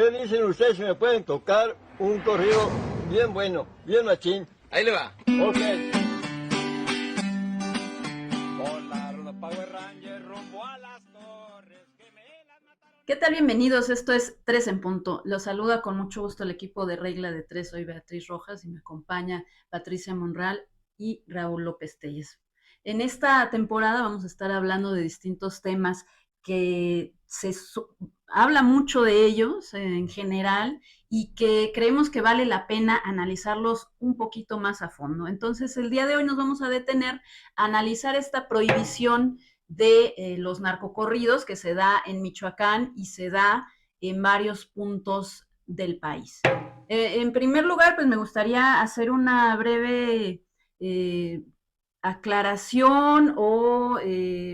¿Qué dicen ustedes si me pueden tocar un corrido bien bueno, bien machín? Ahí le va. Ok. ¿Qué tal? Bienvenidos, esto es 3 en punto. Los saluda con mucho gusto el equipo de Regla de 3. Soy Beatriz Rojas y me acompaña Patricia Monral y Raúl López Telles. En esta temporada vamos a estar hablando de distintos temas que habla mucho de ellos en general y que creemos que vale la pena analizarlos un poquito más a fondo. Entonces, el día de hoy nos vamos a detener a analizar esta prohibición de los narcocorridos que se da en Michoacán y se da en varios puntos del país. En primer lugar, pues me gustaría hacer una breve aclaración o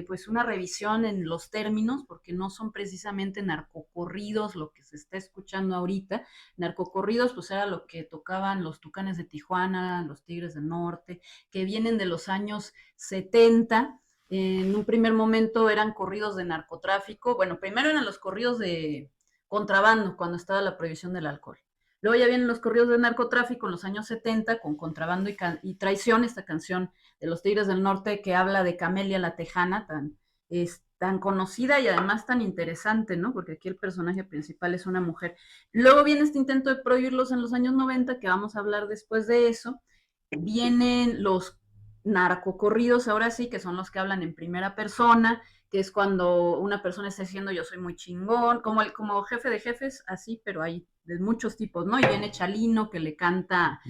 pues una revisión en los términos, porque no son precisamente narcocorridos lo que se está escuchando ahorita. Narcocorridos pues era lo que tocaban los Tucanes de Tijuana, los Tigres del Norte, que vienen de los años 70. En un primer momento eran corridos de narcotráfico. Bueno, primero eran los corridos de contrabando cuando estaba la prohibición del alcohol. Luego ya vienen los corridos de narcotráfico en los años 70 con Contrabando y Traición, esta canción de los Tigres del Norte que habla de Camelia la Tejana, tan conocida y además tan interesante, ¿no? Porque aquí el personaje principal es una mujer. Luego viene este intento de prohibirlos en los años 90, que vamos a hablar después de eso. Vienen los narcocorridos, ahora sí, que son los que hablan en primera persona, que es cuando una persona está diciendo yo soy muy chingón, como jefe de jefes, así, pero hay de muchos tipos, ¿no? Y viene Chalino, que le canta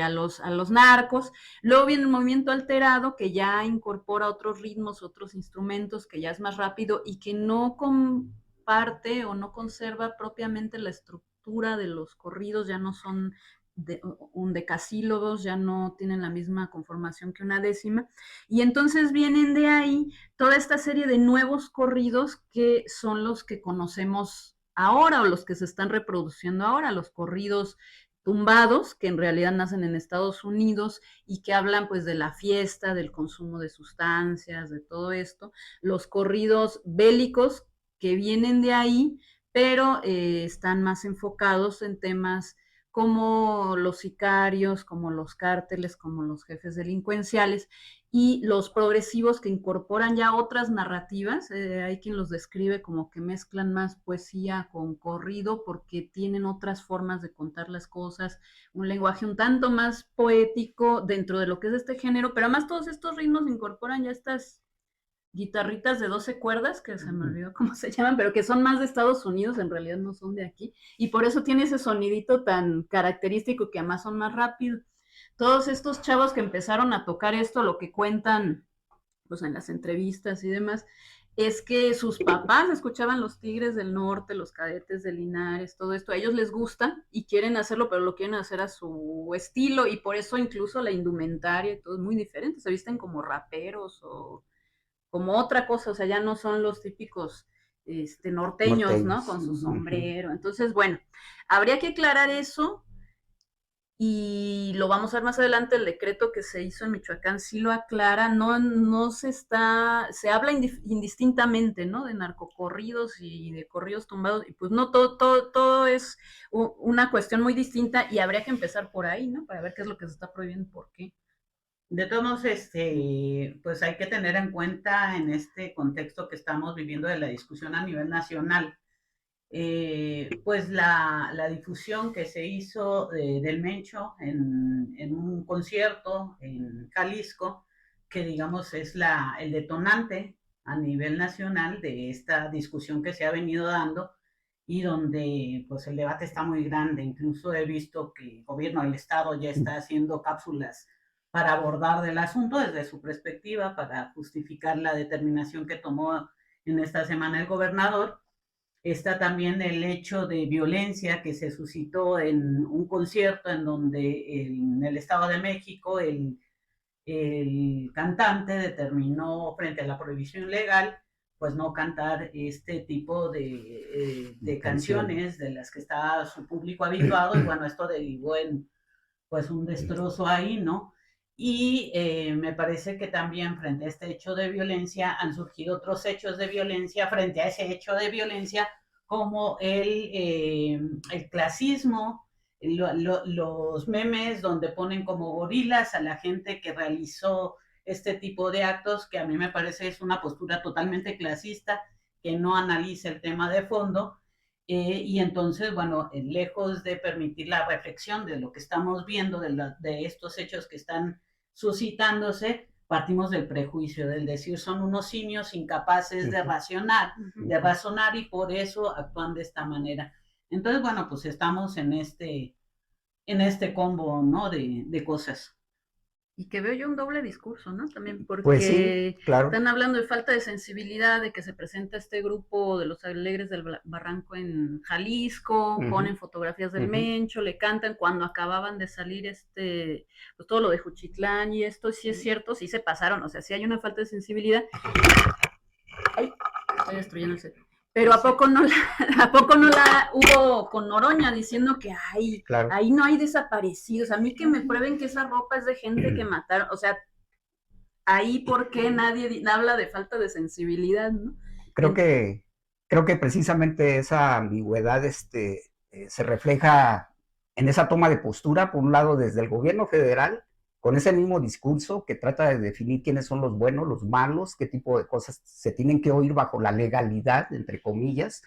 a los narcos. Luego viene el movimiento alterado, que ya incorpora otros ritmos, otros instrumentos, que ya es más rápido y que no comparte o no conserva propiamente la estructura de los corridos, ya no son decasílabos, ya no tienen la misma conformación que una décima, y entonces vienen de ahí toda esta serie de nuevos corridos que son los que conocemos ahora o los que se están reproduciendo ahora, los corridos tumbados, que en realidad nacen en Estados Unidos y que hablan pues de la fiesta, del consumo de sustancias, de todo esto, los corridos bélicos que vienen de ahí, pero están más enfocados en temas como los sicarios, como los cárteles, como los jefes delincuenciales, y los progresivos que incorporan ya otras narrativas. Hay quien los describe como que mezclan más poesía con corrido porque tienen otras formas de contar las cosas, un lenguaje un tanto más poético dentro de lo que es este género, pero además todos estos ritmos incorporan ya estas guitarritas de 12 cuerdas, que se me olvidó cómo se llaman, pero que son más de Estados Unidos, en realidad no son de aquí, y por eso tiene ese sonidito tan característico que además son más rápidos. Todos estos chavos que empezaron a tocar esto, lo que cuentan pues en las entrevistas y demás, es que sus papás escuchaban los Tigres del Norte, los Cadetes de Linares, todo esto, a ellos les gusta y quieren hacerlo, pero lo quieren hacer a su estilo, y por eso incluso la indumentaria y todo es muy diferente, se visten como raperos o como otra cosa, o sea, ya no son los típicos norteños, ¿no? Con su sombrero. Entonces, bueno, habría que aclarar eso y lo vamos a ver más adelante. El decreto que se hizo en Michoacán sí lo aclara, no se habla indistintamente, ¿no? De narcocorridos y de corridos tumbados, y pues no, todo es una cuestión muy distinta y habría que empezar por ahí, ¿no? Para ver qué es lo que se está prohibiendo y por qué. De todos modos, pues hay que tener en cuenta en este contexto que estamos viviendo de la discusión a nivel nacional, pues la difusión que se hizo del Mencho en un concierto en Jalisco, que digamos es el detonante a nivel nacional de esta discusión que se ha venido dando y donde pues el debate está muy grande. Incluso he visto que el gobierno del estado ya está haciendo cápsulas para abordar del asunto desde su perspectiva, para justificar la determinación que tomó en esta semana el gobernador. Está también el hecho de violencia que se suscitó en un concierto en donde en el Estado de México el cantante determinó frente a la prohibición legal pues no cantar este tipo de canciones de las que está su público habituado, y bueno, esto derivó en pues un destrozo ahí, ¿no? Y me parece que también frente a este hecho de violencia han surgido otros hechos de violencia frente a ese hecho de violencia, como el clasismo, los memes donde ponen como gorilas a la gente que realizó este tipo de actos, que a mí me parece es una postura totalmente clasista, que no analiza el tema de fondo. Y entonces, bueno, lejos de permitir la reflexión de lo que estamos viendo, de estos hechos que están suscitándose, partimos del prejuicio, del decir son unos simios incapaces de razonar y por eso actúan de esta manera. Entonces, bueno, pues estamos en este combo, ¿no? De cosas. Y que veo yo un doble discurso, ¿no? También porque Pues sí, claro. están hablando de falta de sensibilidad, de que se presenta este grupo de los Alegres del Barranco en Jalisco, ponen fotografías del Mencho, le cantan cuando acababan de salir pues todo lo de Juchitlán y esto sí es cierto, sí se pasaron, o sea, sí hay una falta de sensibilidad. Ay, estoy destruyendo el set. Pero ¿a poco no la hubo con Noroña diciendo que claro, ahí no hay desaparecidos? A mí que me prueben que esa ropa es de gente que mataron. O sea, ahí ¿por qué nadie habla de falta de sensibilidad, no? Creo que precisamente esa ambigüedad se refleja en esa toma de postura, por un lado, desde el gobierno federal, con ese mismo discurso que trata de definir quiénes son los buenos, los malos, qué tipo de cosas se tienen que oír bajo la legalidad, entre comillas,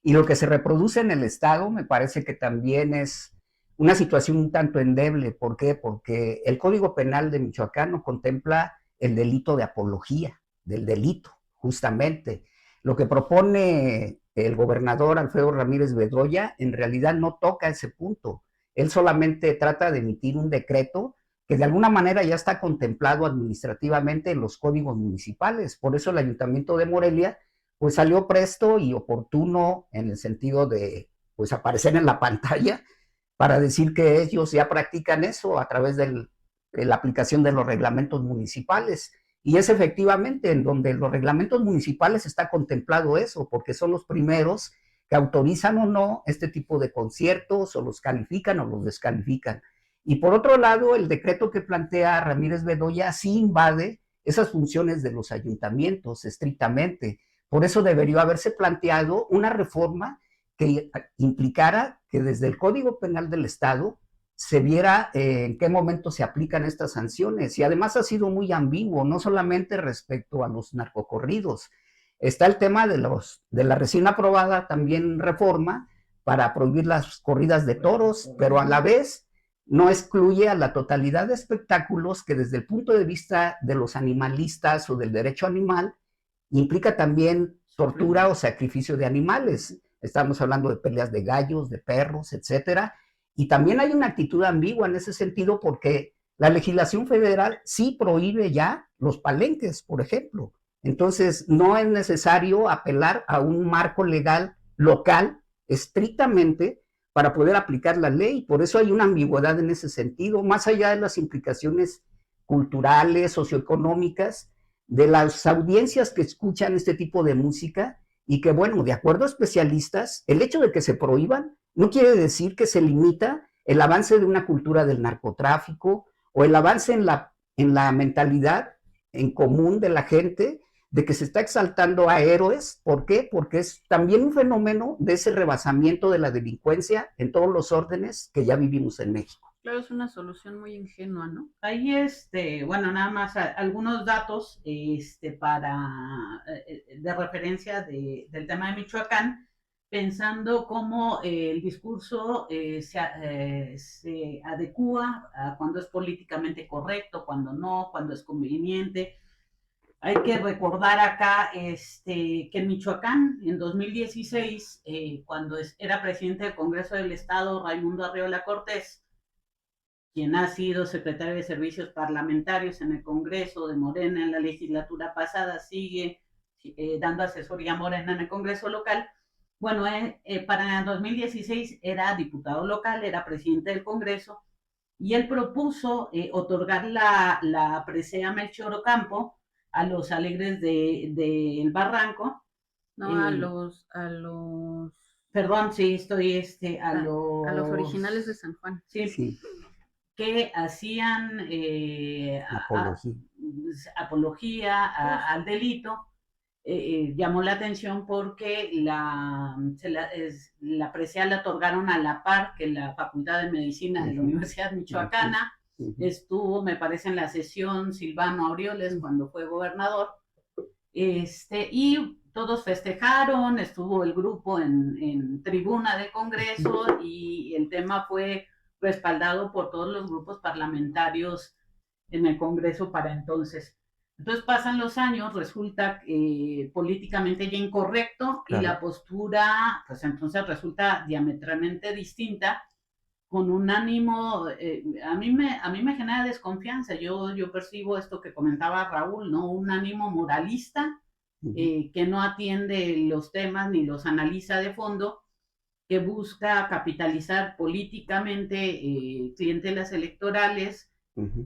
y lo que se reproduce en el Estado me parece que también es una situación un tanto endeble. ¿Por qué? Porque el Código Penal de Michoacán no contempla el delito de apología del delito, justamente. Lo que propone el gobernador Alfredo Ramírez Bedoya en realidad no toca ese punto. Él solamente trata de emitir un decreto que de alguna manera ya está contemplado administrativamente en los códigos municipales. Por eso el Ayuntamiento de Morelia pues salió presto y oportuno en el sentido de pues aparecer en la pantalla para decir que ellos ya practican eso a través de la aplicación de los reglamentos municipales. Y es efectivamente en donde los reglamentos municipales está contemplado eso, porque son los primeros que autorizan o no este tipo de conciertos, o los califican o los descalifican. Y por otro lado, el decreto que plantea Ramírez Bedoya sí invade esas funciones de los ayuntamientos estrictamente. Por eso debería haberse planteado una reforma que implicara que desde el Código Penal del Estado se viera en qué momento se aplican estas sanciones. Y además ha sido muy ambiguo, no solamente respecto a los narcocorridos. Está el tema de la recién aprobada también reforma para prohibir las corridas de toros, pero a la vez no excluye a la totalidad de espectáculos que desde el punto de vista de los animalistas o del derecho animal implica también tortura o sacrificio de animales. Estamos hablando de peleas de gallos, de perros, etcétera. Y también hay una actitud ambigua en ese sentido porque la legislación federal sí prohíbe ya los palenques, por ejemplo. Entonces, no es necesario apelar a un marco legal local estrictamente para poder aplicar la ley. Por eso hay una ambigüedad en ese sentido, más allá de las implicaciones culturales, socioeconómicas, de las audiencias que escuchan este tipo de música y que, bueno, de acuerdo a especialistas, el hecho de que se prohíban no quiere decir que se limita el avance de una cultura del narcotráfico o el avance en la mentalidad en común de la gente de que se está exaltando a héroes. ¿Por qué? Porque es también un fenómeno de ese rebasamiento de la delincuencia en todos los órdenes que ya vivimos en México. Claro, es una solución muy ingenua, ¿no? Ahí, bueno, nada más algunos datos de referencia del tema de Michoacán, pensando cómo el discurso se adecúa a cuando es políticamente correcto, cuando no, cuando es conveniente. Hay que recordar acá que en Michoacán, en 2016, cuando era presidente del Congreso del Estado, Raimundo Arriola Cortés, quien ha sido secretario de Servicios Parlamentarios en el Congreso de Morena en la legislatura pasada, sigue dando asesoría a Morena en el Congreso local. Bueno, para el 2016 era diputado local, era presidente del Congreso, y él propuso otorgar la presea Melchor Ocampo a los Alegres del Barranco. No, a los Perdón, sí, estoy a los originales de San Juan. Sí. Que hacían apología al delito, llamó la atención porque la presea la otorgaron a la par que la Facultad de Medicina de la Universidad Michoacana. Estuvo, me parece, en la sesión Silvano Aureoles cuando fue gobernador, y todos festejaron, estuvo el grupo en tribuna del Congreso y el tema fue respaldado por todos los grupos parlamentarios en el Congreso para entonces. Entonces pasan los años, resulta políticamente ya incorrecto, claro, y la postura, pues entonces resulta diametralmente distinta, con un ánimo, a mí me genera desconfianza. Yo percibo esto que comentaba Raúl, ¿no? Un ánimo moralista, que no atiende los temas ni los analiza de fondo, que busca capitalizar políticamente clientelas electorales.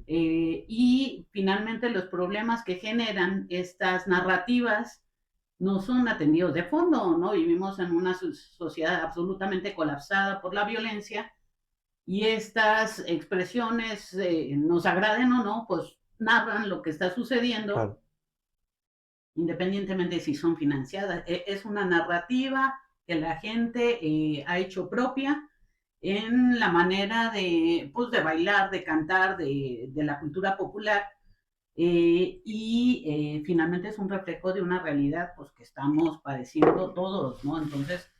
Y finalmente los problemas que generan estas narrativas no son atendidos de fondo, ¿no? Vivimos en una sociedad absolutamente colapsada por la violencia y estas expresiones, nos agraden o no, pues narran lo que está sucediendo, claro, independientemente de si son financiadas. Es una narrativa que la gente ha hecho propia en la manera de bailar, de cantar, de la cultura popular, y finalmente es un reflejo de una realidad pues que estamos padeciendo todos, ¿no? Entonces,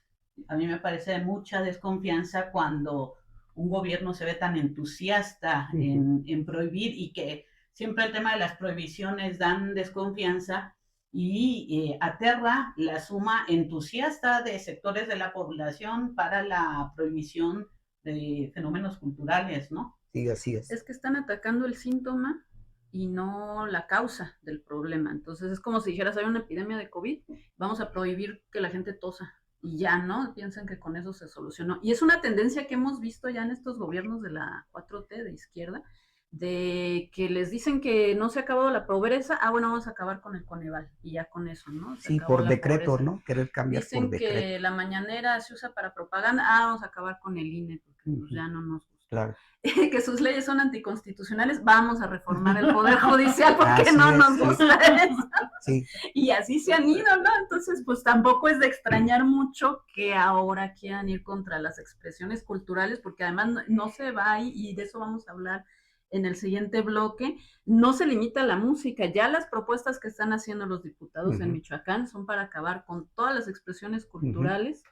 a mí me parece de mucha desconfianza cuando un gobierno se ve tan entusiasta en prohibir, y que siempre el tema de las prohibiciones dan desconfianza y aterra la suma entusiasta de sectores de la población para la prohibición de fenómenos culturales, ¿no? Sí, así es. Es que están atacando el síntoma y no la causa del problema. Entonces es como si dijeras, hay una epidemia de COVID, vamos a prohibir que la gente tosa. Y ya, ¿no? Piensan que con eso se solucionó. Y es una tendencia que hemos visto ya en estos gobiernos de la 4T de izquierda, de que les dicen que no se ha acabado la pobreza, bueno, vamos a acabar con el Coneval, y ya con eso, ¿no? Sí, por decreto, pobreza, ¿no? Querer cambiar dicen por decreto. Dicen que la mañanera se usa para propaganda, vamos a acabar con el INE, porque pues ya no nos gusta. Claro. Que sus leyes son anticonstitucionales, vamos a reformar el Poder Judicial porque no nos gusta eso. Sí. Y así se han ido, ¿no? Entonces, pues tampoco es de extrañar mucho que ahora quieran ir contra las expresiones culturales, porque además no se va ahí, y de eso vamos a hablar en el siguiente bloque. No se limita a la música, ya las propuestas que están haciendo los diputados en Michoacán son para acabar con todas las expresiones culturales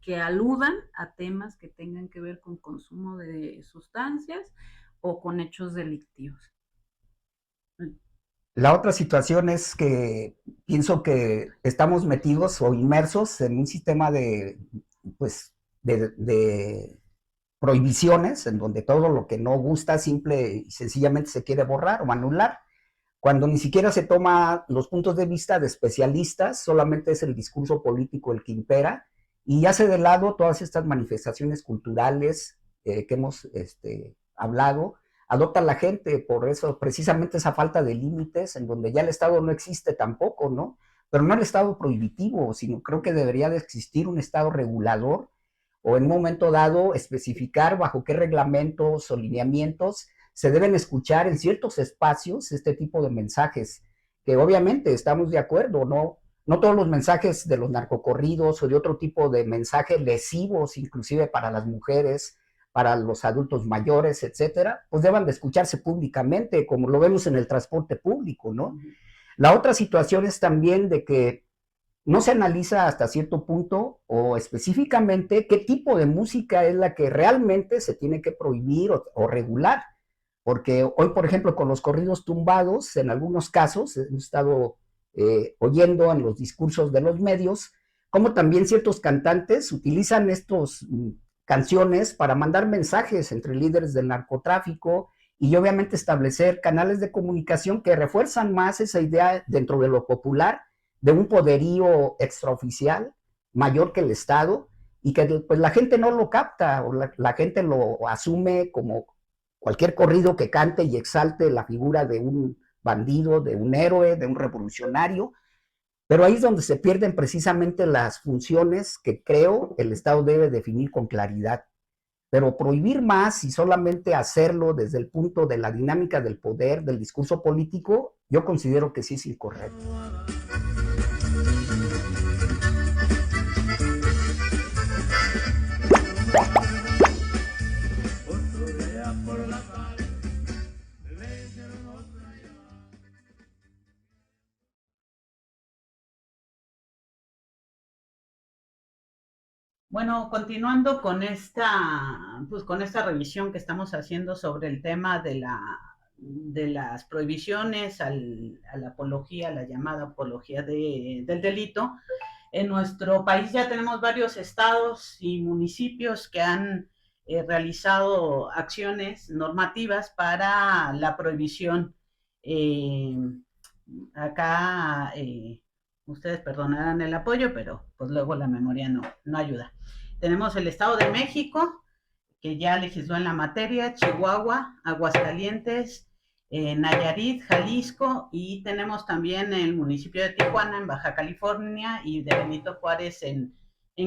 que aludan a temas que tengan que ver con consumo de sustancias o con hechos delictivos. La otra situación es que pienso que estamos metidos o inmersos en un sistema de prohibiciones, en donde todo lo que no gusta simple y sencillamente se quiere borrar o anular, cuando ni siquiera se toma los puntos de vista de especialistas, solamente es el discurso político el que impera, y hace de lado todas estas manifestaciones culturales que hemos hablado. Adopta la gente por eso, precisamente esa falta de límites, en donde ya el Estado no existe tampoco, ¿no? Pero no el Estado prohibitivo, sino creo que debería de existir un Estado regulador, o en un momento dado especificar bajo qué reglamentos o lineamientos se deben escuchar en ciertos espacios este tipo de mensajes, que obviamente estamos de acuerdo, no todos los mensajes de los narcocorridos o de otro tipo de mensajes lesivos, inclusive para las mujeres, para los adultos mayores, etcétera, pues deban de escucharse públicamente, como lo vemos en el transporte público, ¿no? La otra situación es también de que no se analiza hasta cierto punto o específicamente qué tipo de música es la que realmente se tiene que prohibir o regular. Porque hoy, por ejemplo, con los corridos tumbados, en algunos casos, hemos estado oyendo en los discursos de los medios, cómo también ciertos cantantes utilizan estas canciones para mandar mensajes entre líderes del narcotráfico y obviamente establecer canales de comunicación que refuerzan más esa idea dentro de lo popular, de un poderío extraoficial mayor que el Estado, y que pues la gente no lo capta, o la gente lo asume como cualquier corrido que cante y exalte la figura de un bandido, de un héroe, de un revolucionario, pero ahí es donde se pierden precisamente las funciones que creo el Estado debe definir con claridad. Pero prohibir más y solamente hacerlo desde el punto de la dinámica del poder, del discurso político, yo considero que sí es incorrecto. Bueno, continuando pues con esta revisión que estamos haciendo sobre el tema de las prohibiciones a la apología, la llamada apología del delito, en nuestro país ya tenemos varios estados y municipios que han realizado acciones normativas para la prohibición. Eh, acá ustedes perdonarán el apoyo, pero pues luego la memoria no ayuda. Tenemos el Estado de México, que ya legisló en la materia, Chihuahua, Aguascalientes, Nayarit, Jalisco, y tenemos también el municipio de Tijuana, en Baja California, y de Benito Juárez en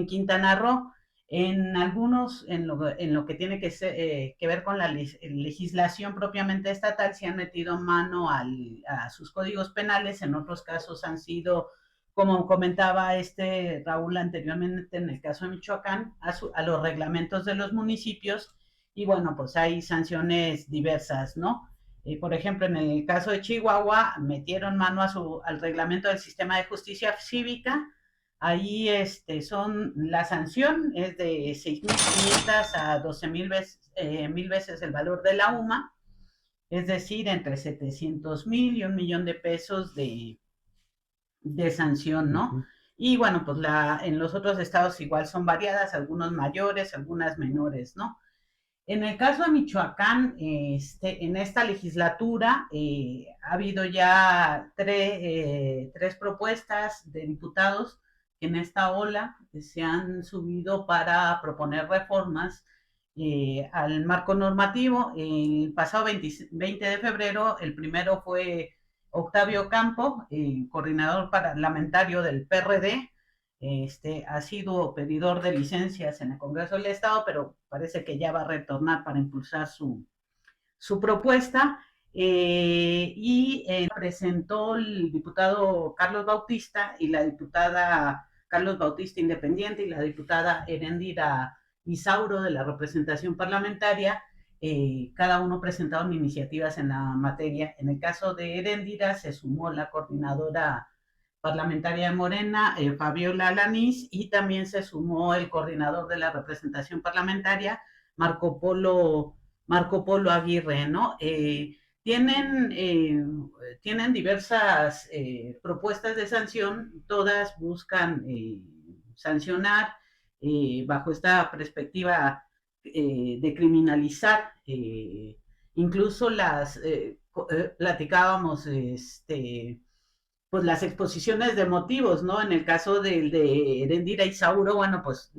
Quintana Roo. En algunos, en lo que tiene que ver con la legislación propiamente estatal, se han metido mano a sus códigos penales, en otros casos han sido, como comentaba Raúl anteriormente, en el caso de Michoacán, a los reglamentos de los municipios, y bueno, pues hay sanciones diversas, ¿no? Por ejemplo, en el caso de Chihuahua, metieron mano al reglamento del sistema de justicia cívica. Ahí la sanción es de 6.500 a 12,000 veces el valor de la UMA, es decir, entre 700,000 y 1,000,000 de pesos de sanción, ¿no? Uh-huh. Y bueno, pues en los otros estados igual son variadas, algunos mayores, algunas menores, ¿no? En el caso de Michoacán, en esta legislatura ha habido ya tres propuestas de diputados que en esta ola se han subido para proponer reformas al marco normativo. El pasado 20 de febrero, el primero fue Octavio Campo, coordinador parlamentario del PRD. Ha sido pedidor de licencias en el Congreso del Estado, pero parece que ya va a retornar para impulsar su propuesta. Presentó el diputado Carlos Bautista y la diputada Carlos Bautista independiente y la diputada Heréndira Isauro de la representación parlamentaria. Cada uno presentaron iniciativas en la materia. En el caso de Heréndira se sumó la coordinadora parlamentaria de Morena, Fabiola Alanís, y también se sumó el coordinador de la representación parlamentaria, Marco Polo Aguirre, ¿no? Tienen diversas propuestas de sanción, todas buscan sancionar bajo esta perspectiva de criminalizar, incluso platicábamos, pues las exposiciones de motivos, ¿no? En el caso de Heréndira Isauro, bueno, pues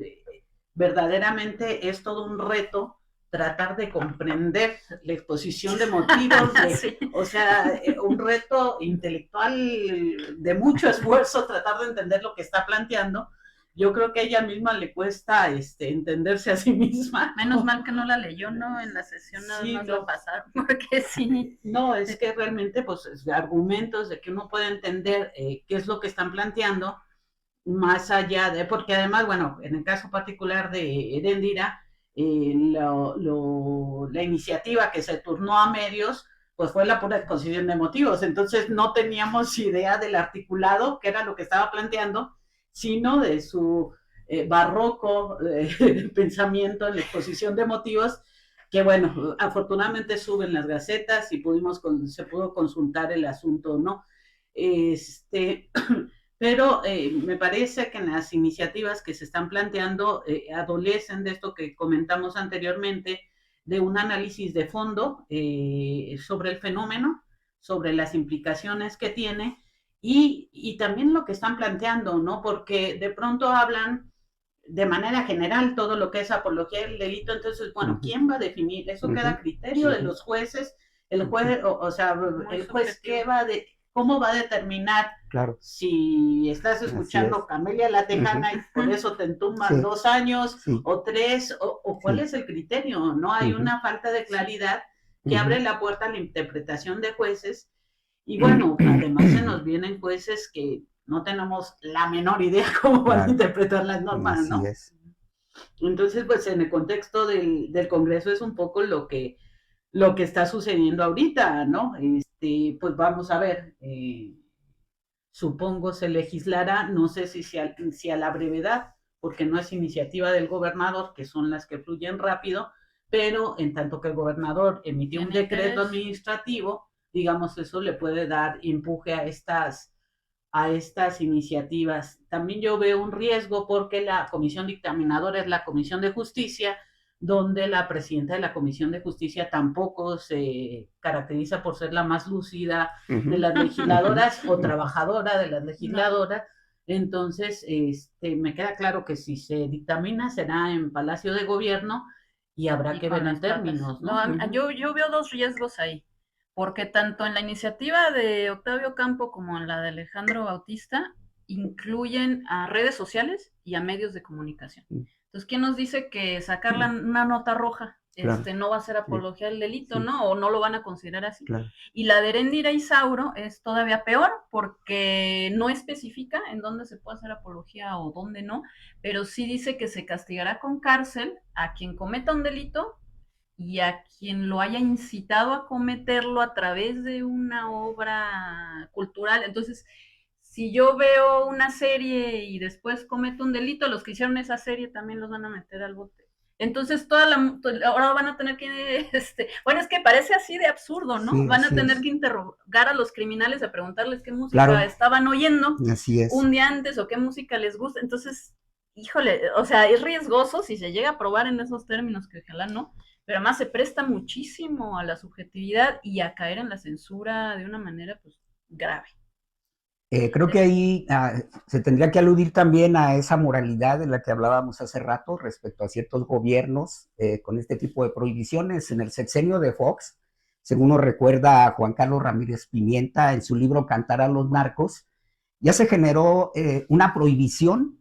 verdaderamente es todo un reto tratar de comprender la exposición de motivos, sí. O sea, un reto intelectual de mucho esfuerzo tratar de entender lo que está planteando. Yo creo que a ella misma le cuesta entenderse a sí misma. Menos mal que no la leyó, ¿no? En la sesión sí, no lo pasaron, porque sí. No, es que realmente, pues, argumentos de que uno puede entender qué es lo que están planteando, más allá de, porque además, bueno, en el caso particular de Heréndira, la iniciativa que se turnó a medios, pues fue la pura exposición de motivos, entonces no teníamos idea del articulado, que era lo que estaba planteando, sino de su barroco pensamiento en la exposición de motivos, que bueno, afortunadamente suben las gacetas y se pudo consultar el asunto, ¿no? Pero me parece que en las iniciativas que se están planteando adolecen de esto que comentamos anteriormente, de un análisis de fondo sobre el fenómeno, sobre las implicaciones que tiene, y también lo que están planteando, ¿no? Porque de pronto hablan de manera general todo lo que es apología del delito, entonces, bueno, ¿quién va a definir? Eso queda a criterio de los jueces, el juez, o sea, el juez ¿cómo va a determinar si estás escuchando Camelia la Tejana y por eso te entuman 2 años o 3, o cuál es el criterio? No hay una falta de claridad que abre la puerta a la interpretación de jueces. Y bueno, además se nos vienen jueces que no tenemos la menor idea cómo van a interpretar las normas, ¿no? Entonces, pues en el contexto del Congreso es un poco lo que está sucediendo ahorita, ¿no? Pues vamos a ver, supongo se legislará, no sé si a la brevedad porque no es iniciativa del gobernador, que son las que fluyen rápido, pero en tanto que el gobernador emitió un decreto administrativo, digamos, eso le puede dar empuje a estas iniciativas. También yo veo un riesgo porque la comisión dictaminadora es la Comisión de Justicia, donde la presidenta de la Comisión de Justicia tampoco se caracteriza por ser la más lúcida de las legisladoras o trabajadora de las legisladoras. Entonces, me queda claro que si se dictamina será en Palacio de Gobierno y habrá que ver en términos, ¿no? No, yo veo dos riesgos ahí, porque tanto en la iniciativa de Octavio Campo como en la de Alejandro Bautista incluyen a redes sociales y a medios de comunicación. Entonces, ¿quién nos dice que sacar una nota roja no va a ser apología del delito, ¿no? O no lo van a considerar así. Claro. Y la de Erendira Isauro es todavía peor porque no especifica en dónde se puede hacer apología o dónde no, pero sí dice que se castigará con cárcel a quien cometa un delito y a quien lo haya incitado a cometerlo a través de una obra cultural. Entonces, si yo veo una serie y después cometo un delito, los que hicieron esa serie también los van a meter al bote. Entonces, ahora van a tener que, bueno, es que parece así de absurdo, ¿no? Sí, van a tener que interrogar a los criminales, a preguntarles qué música Claro. estaban oyendo Así es. un día antes o qué música les gusta. Entonces, híjole, o sea, es riesgoso si se llega a probar en esos términos, que ojalá no, pero además se presta muchísimo a la subjetividad y a caer en la censura de una manera, pues, grave. Creo que ahí se tendría que aludir también a esa moralidad de la que hablábamos hace rato respecto a ciertos gobiernos con este tipo de prohibiciones. En el sexenio de Fox, según nos recuerda Juan Carlos Ramírez Pimienta en su libro Cantar a los narcos, ya se generó una prohibición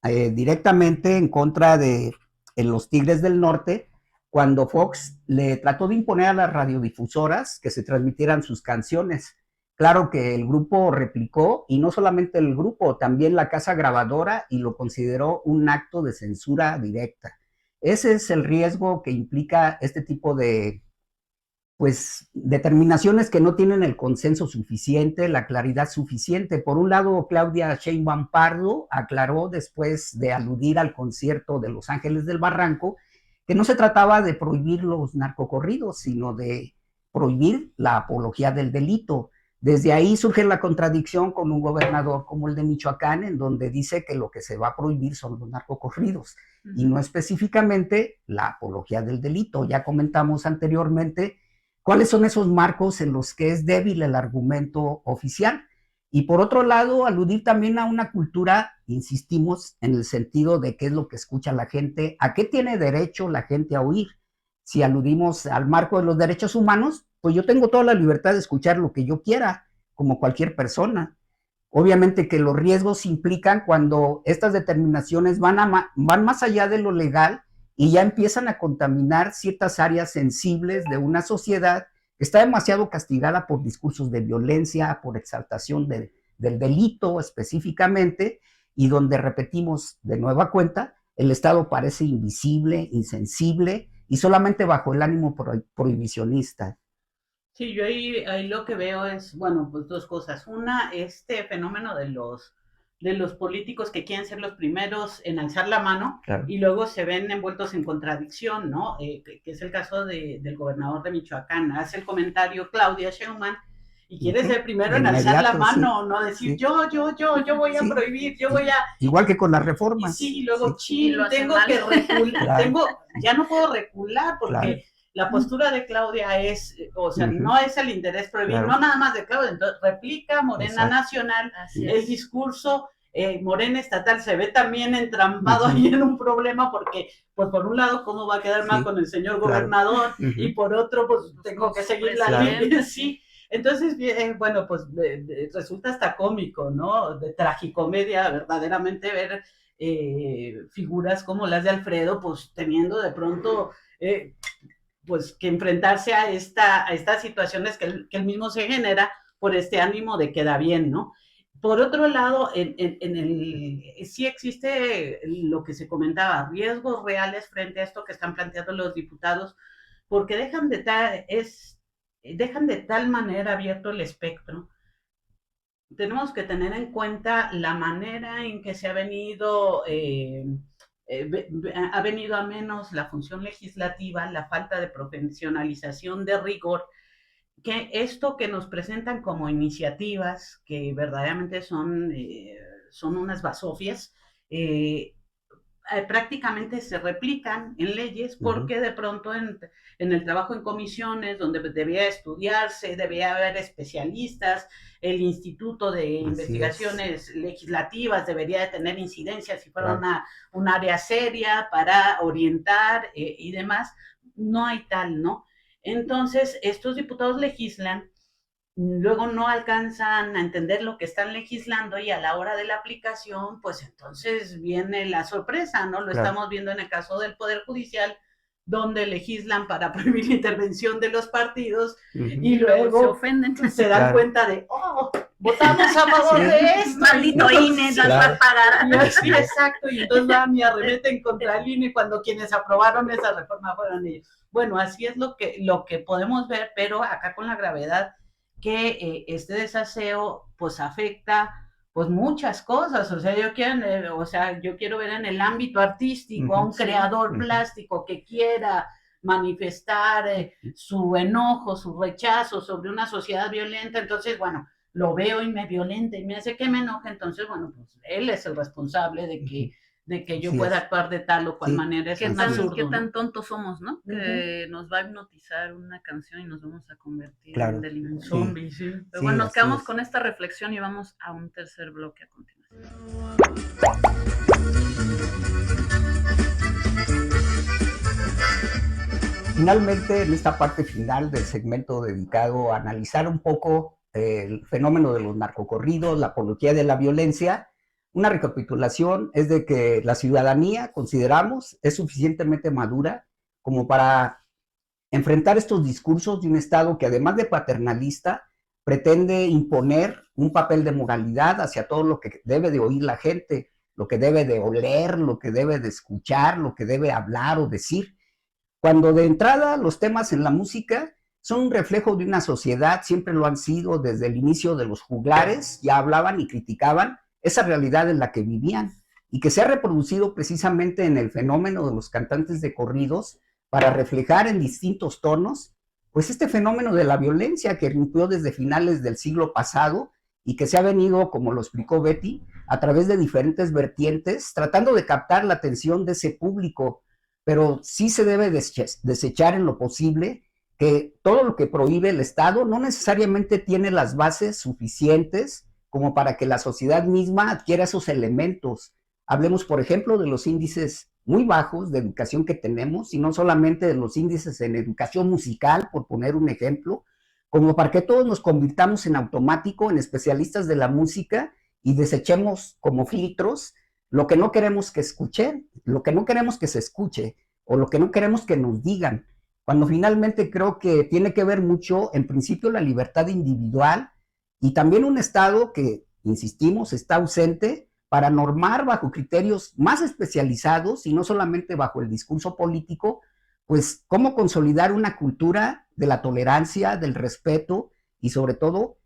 directamente en contra de los Tigres del Norte, cuando Fox le trató de imponer a las radiodifusoras que se transmitieran sus canciones. Claro que el grupo replicó, y no solamente el grupo, también la casa grabadora, y lo consideró un acto de censura directa. Ese es el riesgo que implica este tipo de, pues, determinaciones que no tienen el consenso suficiente, la claridad suficiente. Por un lado, Claudia Sheinbaum Pardo aclaró, después de aludir al concierto de Los Ángeles del Barranco, que no se trataba de prohibir los narcocorridos, sino de prohibir la apología del delito. Desde ahí surge la contradicción con un gobernador como el de Michoacán, en donde dice que lo que se va a prohibir son los narcocorridos y no específicamente la apología del delito. Ya comentamos anteriormente cuáles son esos marcos en los que es débil el argumento oficial. Y por otro lado, aludir también a una cultura, insistimos, en el sentido de qué es lo que escucha la gente, a qué tiene derecho la gente a oír. Si aludimos al marco de los derechos humanos, pues yo tengo toda la libertad de escuchar lo que yo quiera, como cualquier persona. Obviamente que los riesgos implican cuando estas determinaciones van más allá de lo legal y ya empiezan a contaminar ciertas áreas sensibles de una sociedad que está demasiado castigada por discursos de violencia, por exaltación del delito específicamente, y donde, repetimos de nueva cuenta, el Estado parece invisible, insensible y solamente bajo el ánimo prohibicionista. Sí, yo ahí lo que veo es, bueno, pues dos cosas. Una, este fenómeno de los políticos que quieren ser los primeros en alzar la mano, claro, y luego se ven envueltos en contradicción, ¿no? Que es el caso del gobernador de Michoacán. Hace el comentario Claudia Sheinbaum y quiere ser primero en alzar la mano, sí, no decir, sí, yo voy a prohibir, yo voy a... Igual que con las reformas. Y sí, luego, sí, tengo que recular, claro, ya no puedo recular porque... Claro. La postura de Claudia es, o sea, no es el interés prohibir, claro, no nada más de Claudia, entonces replica Morena Exacto. Nacional, el discurso Morena estatal se ve también entrampado ahí en un problema porque, pues por un lado, ¿cómo va a quedar mal con el señor gobernador? Y por otro, pues tengo que seguir la ley, sí. Entonces, bueno, pues resulta hasta cómico, ¿no? De tragicomedia, verdaderamente ver figuras como las de Alfredo, pues teniendo de pronto... pues que enfrentarse a estas situaciones que él mismo se genera por este ánimo de queda bien, ¿no? Por otro lado, sí existe lo que se comentaba, riesgos reales frente a esto que están planteando los diputados, porque dejan de tal manera abierto el espectro tenemos que tener en cuenta la manera en que se ha venido, ha venido a menos la función legislativa, la falta de profesionalización de rigor, que esto que nos presentan como iniciativas, que verdaderamente son unas basofias, prácticamente se replican en leyes porque de pronto en el trabajo en comisiones donde debía estudiarse, debía haber especialistas, el Instituto de Investigaciones Legislativas debería de tener incidencia si fuera un área seria para orientar y demás, no hay tal, ¿no? Entonces, estos diputados legislan, luego no alcanzan a entender lo que están legislando y a la hora de la aplicación, pues entonces viene la sorpresa, ¿no? Lo estamos viendo en el caso del Poder Judicial, donde legislan para prohibir la intervención de los partidos y luego se ofenden, se dan cuenta de, oh, votamos a favor de esto. Maldito INE, nos va a pagar. Sí, exacto, y entonces van y arremeten contra el INE cuando quienes aprobaron esa reforma fueron ellos. Bueno, así es lo que podemos ver, pero acá con la gravedad que este desaseo pues afecta pues muchas cosas, o sea, yo quiero ver en el ámbito artístico a un creador plástico que quiera manifestar su enojo, su rechazo sobre una sociedad violenta, entonces, bueno, lo veo y me violenta y me hace que me enoje, entonces, bueno, pues él es el responsable de que yo pueda actuar de tal o cual manera. Es un absurdo, ¿Qué tan tontos somos, no? Que nos va a hipnotizar una canción y nos vamos a convertir en zombies. Pero bueno, nos quedamos con esta reflexión y vamos a un tercer bloque a continuación. Finalmente, en esta parte final del segmento dedicado a analizar un poco el fenómeno de los narcocorridos, la apología de la violencia, una recapitulación es de que la ciudadanía, consideramos, es suficientemente madura como para enfrentar estos discursos de un Estado que, además de paternalista, pretende imponer un papel de moralidad hacia todo lo que debe de oír la gente, lo que debe de oler, lo que debe de escuchar, lo que debe hablar o decir. Cuando de entrada los temas en la música son un reflejo de una sociedad, siempre lo han sido desde el inicio de los juglares, ya hablaban y criticaban esa realidad en la que vivían y que se ha reproducido precisamente en el fenómeno de los cantantes de corridos para reflejar en distintos tonos, pues este fenómeno de la violencia que irrumpió desde finales del siglo pasado y que se ha venido, como lo explicó Betty, a través de diferentes vertientes, tratando de captar la atención de ese público, pero sí se debe desechar en lo posible que todo lo que prohíbe el Estado no necesariamente tiene las bases suficientes como para que la sociedad misma adquiera esos elementos. Hablemos, por ejemplo, de los índices muy bajos de educación que tenemos, y no solamente de los índices en educación musical, por poner un ejemplo, como para que todos nos convirtamos en automático en especialistas de la música y desechemos como filtros lo que no queremos que escuchen, lo que no queremos que se escuche, o lo que no queremos que nos digan, cuando finalmente creo que tiene que ver mucho, en principio, la libertad individual y también un Estado que, insistimos, está ausente para normar bajo criterios más especializados y no solamente bajo el discurso político, pues cómo consolidar una cultura de la tolerancia, del respeto y sobre todo,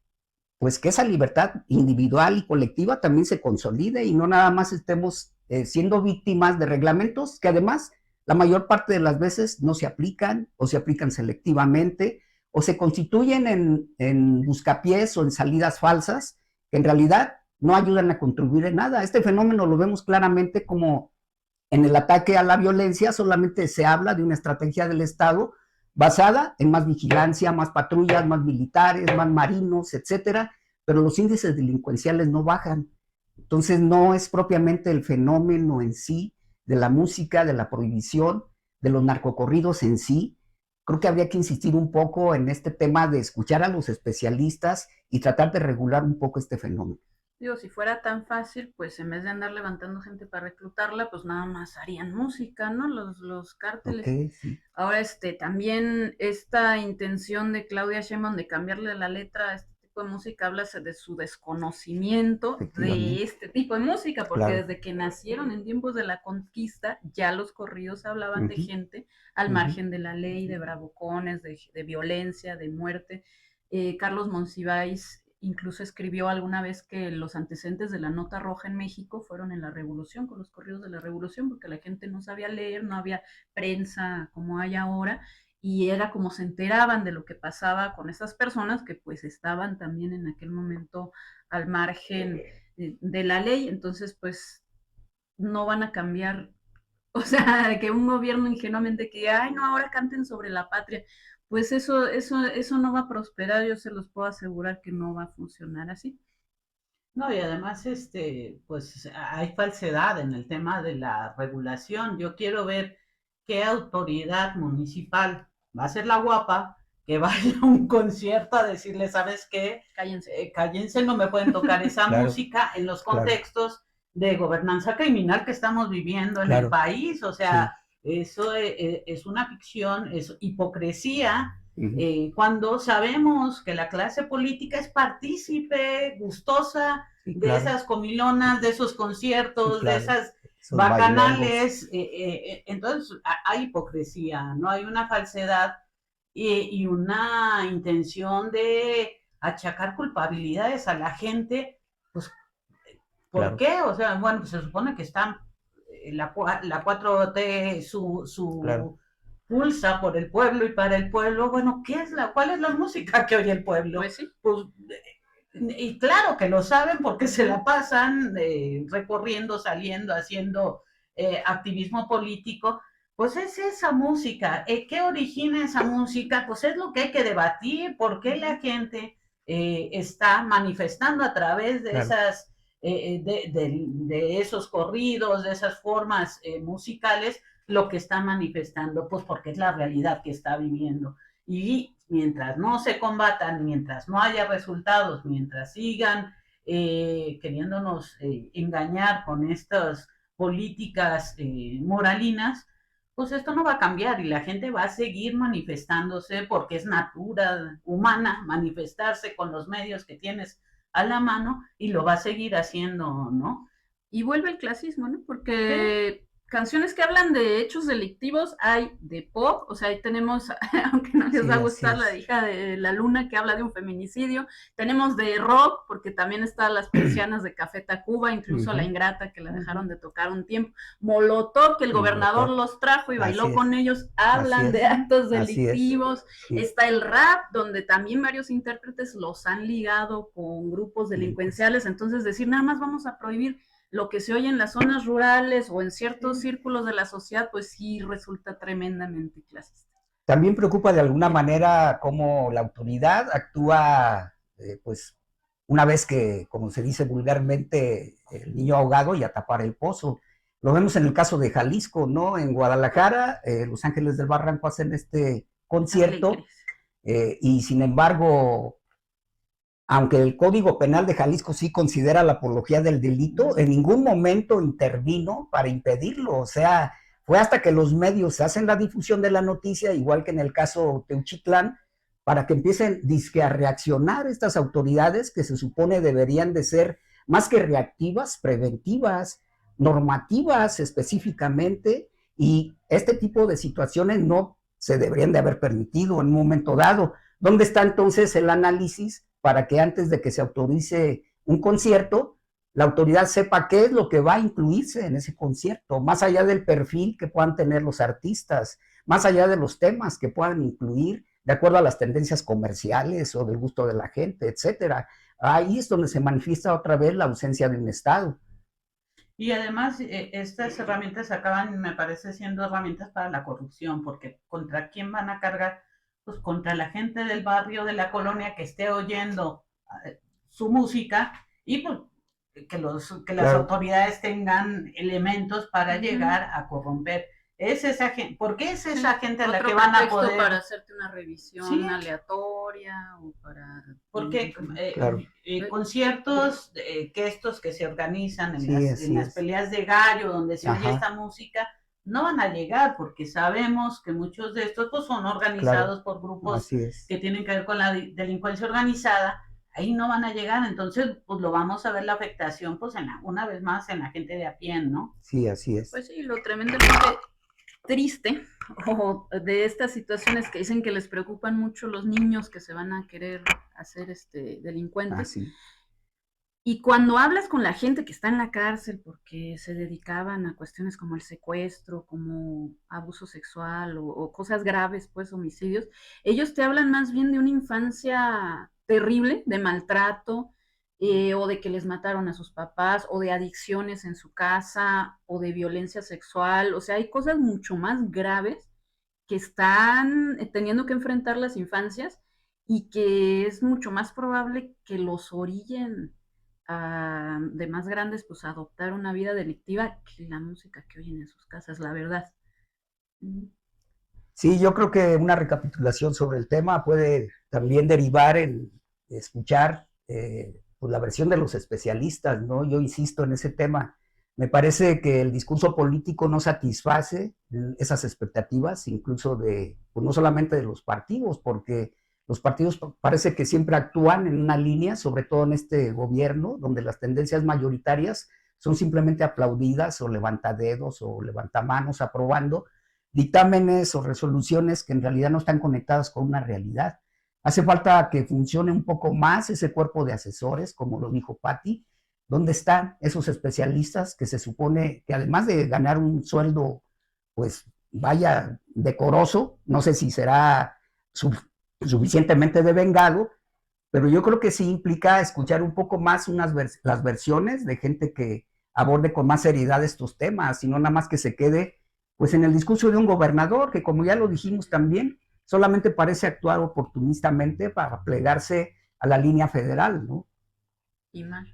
pues que esa libertad individual y colectiva también se consolide y no nada más estemos siendo víctimas de reglamentos que además la mayor parte de las veces no se aplican o se aplican selectivamente o se constituyen en buscapiés o en salidas falsas que en realidad no ayudan a contribuir en nada. Este fenómeno lo vemos claramente como en el ataque a la violencia solamente se habla de una estrategia del Estado basada en más vigilancia, más patrullas, más militares, más marinos, etcétera, pero los índices delincuenciales no bajan. Entonces no es propiamente el fenómeno en sí de la música, de la prohibición, de los narcocorridos en sí. Creo que habría que insistir un poco en este tema de escuchar a los especialistas y tratar de regular un poco este fenómeno. Digo, si fuera tan fácil, pues en vez de andar levantando gente para reclutarla, pues nada más harían música, ¿no? Los cárteles. Okay, sí. Ahora, también esta intención de Claudia Sheinbaum de cambiarle la letra a este tipo de música habla de su desconocimiento de este tipo de música, porque desde que nacieron en tiempos de la conquista, ya los corridos hablaban de gente al margen de la ley, de bravucones, de violencia, de muerte. Carlos Monsiváis incluso escribió alguna vez que los antecedentes de la nota roja en México fueron en la Revolución, con los corridos de la Revolución, porque la gente no sabía leer, no había prensa como hay ahora, y era como se enteraban de lo que pasaba con esas personas que pues estaban también en aquel momento al margen de la ley. Entonces pues no van a cambiar, o sea, que un gobierno ingenuamente que diga, ay, no, ahora canten sobre la patria, pues eso no va a prosperar, yo se los puedo asegurar que no va a funcionar así. No, y además, pues hay falsedad en el tema de la regulación. Yo quiero ver qué autoridad municipal va a ser la guapa que vaya a un concierto a decirle, ¿sabes qué? Cállense. Cállense, no me pueden tocar esa Claro, música en los claro. contextos de gobernanza criminal que estamos viviendo en el Claro. país. O sea, eso es una ficción, es hipocresía. Cuando sabemos que la clase política es partícipe, gustosa Sí, de claro. esas comilonas, de esos conciertos, Sí, claro. de esas Esos bacanales, entonces hay hipocresía, no hay una falsedad y una intención de achacar culpabilidades a la gente, pues, ¿por Claro. qué? O sea, bueno, pues se supone que están la 4T, Claro. pulsa por el pueblo y para el pueblo. Bueno, ¿cuál es la música que oye el pueblo? Pues sí. Pues, y claro que lo saben porque se la pasan recorriendo, saliendo, haciendo activismo político. Pues es esa música. ¿Qué origina esa música? Pues es lo que hay que debatir. ¿Por qué la gente está manifestando a través de Claro. esas de esos corridos, de esas formas musicales, lo que está manifestando? Pues porque es la realidad que está viviendo. Y mientras no se combatan, mientras no haya resultados, mientras sigan queriéndonos engañar con estas políticas moralinas, pues esto no va a cambiar y la gente va a seguir manifestándose porque es natura humana manifestarse con los medios que tienes a la mano y lo va a seguir haciendo, ¿no? Y vuelve el clasismo, ¿no? Porque canciones que hablan de hechos delictivos hay de pop, o sea, ahí tenemos, aunque no les va a gustar, la hija de la luna que habla de un feminicidio, tenemos de rock, porque también está las persianas de Café Tacuba, incluso La Ingrata, que la dejaron de tocar un tiempo, Molotov, que el gobernador los trajo y bailó con ellos, hablan de actos delictivos, está el rap, donde también varios intérpretes los han ligado con grupos delincuenciales, entonces decir, nada más vamos a prohibir lo que se oye en las zonas rurales o en ciertos círculos de la sociedad, pues sí resulta tremendamente clasista. También preocupa de alguna manera cómo la autoridad actúa, pues, una vez que, como se dice vulgarmente, el niño ahogado y a tapar el pozo. Lo vemos en el caso de Jalisco, ¿no? En Guadalajara, Los Ángeles del Barranco hacen este concierto y sin embargo, aunque el Código Penal de Jalisco sí considera la apología del delito, en ningún momento intervino para impedirlo. O sea, fue hasta que los medios hacen la difusión de la noticia, igual que en el caso Teuchitlán, para que empiecen dizque a reaccionar estas autoridades que se supone deberían de ser más que reactivas, preventivas, normativas específicamente, y este tipo de situaciones no se deberían de haber permitido en un momento dado. ¿Dónde está entonces el análisis para que antes de que se autorice un concierto, la autoridad sepa qué es lo que va a incluirse en ese concierto, más allá del perfil que puedan tener los artistas, más allá de los temas que puedan incluir, de acuerdo a las tendencias comerciales o del gusto de la gente, etcétera? Ahí es donde se manifiesta otra vez la ausencia de un Estado. Y además, estas herramientas acaban, me parece, siendo herramientas para la corrupción, porque ¿contra quién van a cargar? Pues contra la gente del barrio, de la colonia que esté oyendo su música y pues que las autoridades tengan elementos para llegar a corromper. Es esa gente, ¿por qué es esa gente a la que van a poder? Para hacerte una revisión aleatoria o para... Porque conciertos que estos que se organizan en las peleas de gallo, donde se oye esta música, no van a llegar porque sabemos que muchos de estos pues, son organizados por grupos que tienen que ver con la delincuencia organizada. Ahí no van a llegar, entonces pues lo vamos a ver la afectación pues una vez más en la gente de a pie, ¿no? Sí, así es. Pues sí, lo tremendamente triste de estas situaciones que dicen que les preocupan mucho los niños que se van a querer a ser delincuentes. Sí. Y cuando hablas con la gente que está en la cárcel porque se dedicaban a cuestiones como el secuestro, como abuso sexual o cosas graves, pues homicidios, ellos te hablan más bien de una infancia terrible, de maltrato, o de que les mataron a sus papás, o de adicciones en su casa, o de violencia sexual. O sea, hay cosas mucho más graves que están teniendo que enfrentar las infancias y que es mucho más probable que los orillen de más grandes, pues a adoptar una vida delictiva que la música que oyen en sus casas, la verdad. Sí, yo creo que una recapitulación sobre el tema puede también derivar en escuchar pues la versión de los especialistas, ¿no? Yo insisto en ese tema. Me parece que el discurso político no satisface esas expectativas, incluso de, pues no solamente de los partidos, porque los partidos parece que siempre actúan en una línea, sobre todo en este gobierno, donde las tendencias mayoritarias son simplemente aplaudidas o levantadedos o levantamanos aprobando dictámenes o resoluciones que en realidad no están conectadas con una realidad. Hace falta que funcione un poco más ese cuerpo de asesores, como lo dijo Patti. ¿Dónde están esos especialistas que se supone que además de ganar un sueldo, pues vaya decoroso, no sé si será suficientemente devengado, pero yo creo que sí implica escuchar un poco más las versiones de gente que aborde con más seriedad estos temas, y no nada más que se quede pues en el discurso de un gobernador que, como ya lo dijimos también, solamente parece actuar oportunistamente para plegarse a la línea federal, ¿no? Y más.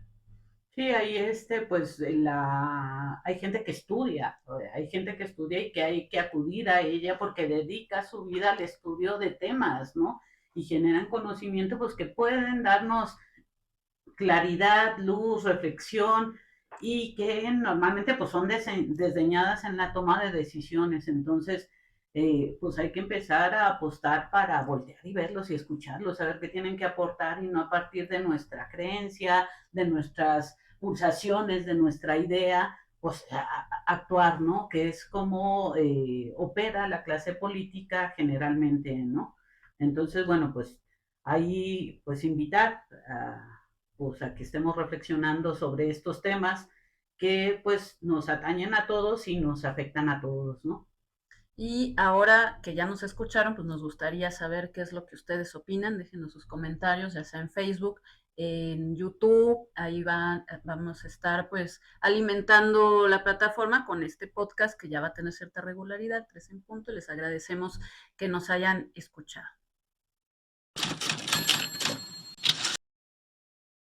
Sí, ahí pues hay gente que estudia, hay gente que estudia y que hay que acudir a ella porque dedica su vida al estudio de temas, ¿no? Y generan conocimiento, pues que pueden darnos claridad, luz, reflexión y que normalmente pues son desdeñadas en la toma de decisiones. Entonces, pues hay que empezar a apostar para voltear y verlos y escucharlos, saber qué tienen que aportar y no a partir de nuestra creencia, de nuestras pulsaciones, de nuestra idea, pues actuar, ¿no? Que es como opera la clase política generalmente, ¿no? Entonces, bueno, pues ahí pues invitar pues a que estemos reflexionando sobre estos temas que pues nos atañen a todos y nos afectan a todos, ¿no? Y ahora que ya nos escucharon, pues nos gustaría saber qué es lo que ustedes opinan. Déjenos sus comentarios, ya sea en Facebook, en YouTube. Ahí vamos a estar pues alimentando la plataforma con este podcast que ya va a tener cierta regularidad, 3 en punto. Les agradecemos que nos hayan escuchado.